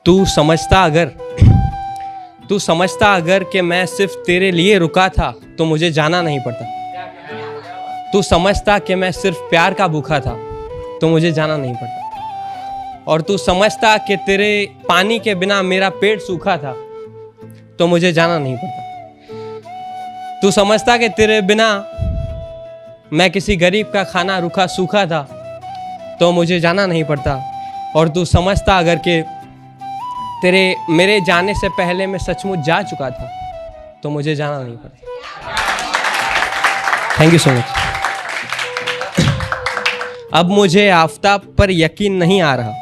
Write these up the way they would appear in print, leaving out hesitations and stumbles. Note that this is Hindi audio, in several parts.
तू समझता अगर कि मैं सिर्फ तेरे लिए रुका था तो मुझे जाना नहीं पड़ता। तू समझता कि मैं सिर्फ प्यार का भूखा था तो मुझे जाना नहीं पड़ता। और तू समझता कि तेरे पानी के बिना मेरा पेट सूखा था तो मुझे जाना नहीं पड़ता। तू समझता कि तेरे बिना मैं किसी गरीब का खाना रूखा सूखा था तो मुझे जाना नहीं पड़ता। और तू समझता अगर कि मेरे जाने से पहले मैं सचमुच जा चुका था तो मुझे जाना नहीं पड़ता। Thank you so much. अब मुझे आफताब पर यकीन नहीं आ रहा।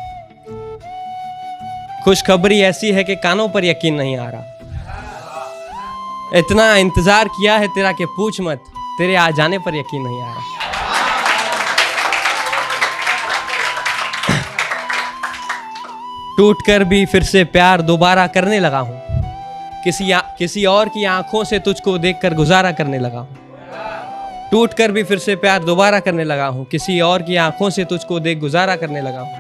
खुशखबरी ऐसी है कि कानों पर यकीन नहीं आ रहा। इतना इंतजार किया है तेरा कि पूछ मत, तेरे आ जाने पर यकीन नहीं आ रहा। टूट कर भी फिर से प्यार दोबारा करने लगा हूं। किसी और की आंखों से तुझको देखकर गुजारा करने लगा हूं। टूट कर भी फिर से प्यार दोबारा करने लगा हूं। किसी और की आंखों से तुझको देख गुजारा करने लगा हूं।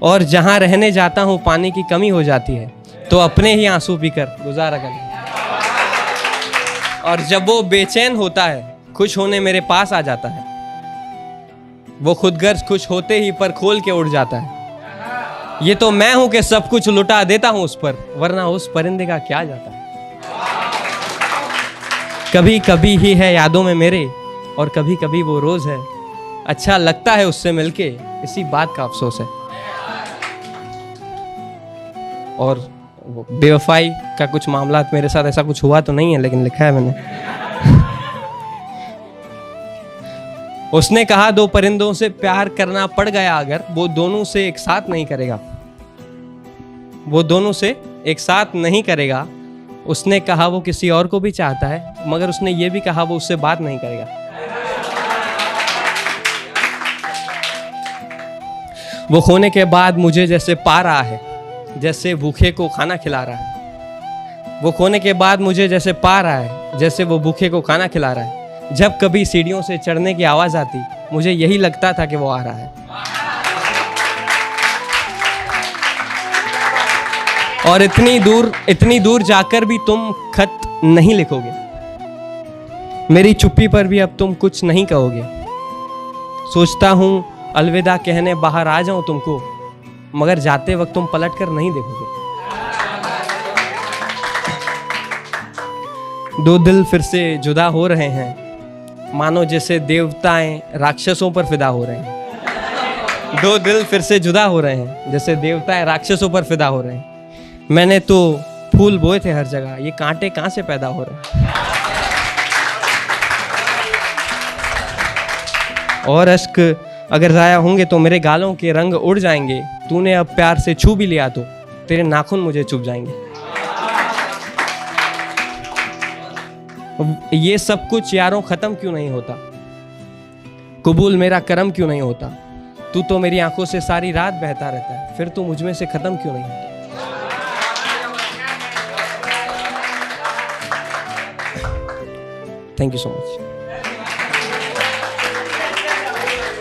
और जहां रहने जाता हूं पानी की कमी हो जाती है तो अपने ही आंसू पीकर गुजारा करने। और जब वो बेचैन होता है खुश होने मेरे पास आ जाता है। वो खुदगर्ज खुश होते ही पर खोल के उड़ जाता है। ये तो मैं हूं कि सब कुछ लुटा देता हूं उस पर, वरना उस परिंदे का क्या जाता है। कभी कभी ही है यादों में मेरे और कभी कभी वो रोज है। अच्छा लगता है उससे मिलके, इसी बात का अफसोस है। और वो बेवफाई का कुछ मामला मेरे साथ ऐसा कुछ हुआ तो नहीं है, लेकिन लिखा है मैंने। उसने कहा दो परिंदों से प्यार करना पड़ गया अगर, वो दोनों से एक साथ नहीं करेगा। वो दोनों से एक साथ नहीं करेगा। उसने कहा वो किसी और को भी चाहता है, मगर उसने ये भी कहा वो उससे बात नहीं करेगा। वो खोने के बाद मुझे जैसे पा रहा है, जैसे भूखे को खाना खिला रहा है। वो खोने के बाद मुझे जैसे पा रहा है, जैसे वो भूखे को खाना खिला रहा है। जब कभी सीढ़ियों से चढ़ने की आवाज आती मुझे यही लगता था कि वो आ रहा है। और इतनी दूर जाकर भी तुम खत नहीं लिखोगे। मेरी चुप्पी पर भी अब तुम कुछ नहीं कहोगे। सोचता हूं अलविदा कहने बाहर आ जाऊं तुमको, मगर जाते वक्त तुम पलट कर नहीं देखोगे। दो दिल फिर से जुदा हो रहे हैं, मानो जैसे देवताएं राक्षसों पर फिदा हो रहे हैं। दो दिल फिर से जुदा हो रहे हैं, जैसे देवताएं राक्षसों पर फिदा हो रहे हैं। मैंने तो फूल बोए थे हर जगह, ये कांटे कहां से पैदा हो रहे हैं। और अश्क अगर जाया होंगे तो मेरे गालों के रंग उड़ जाएंगे। तूने अब प्यार से छू भी लिया तो तेरे नाखून मुझे चुभ जाएंगे। ये सब कुछ यारों खत्म क्यों नहीं होता, कबूल मेरा करम क्यों नहीं होता। तू तो मेरी आंखों से सारी रात बहता रहता है, फिर तू मुझ में से खत्म क्यों नहीं होता। Thank you so much.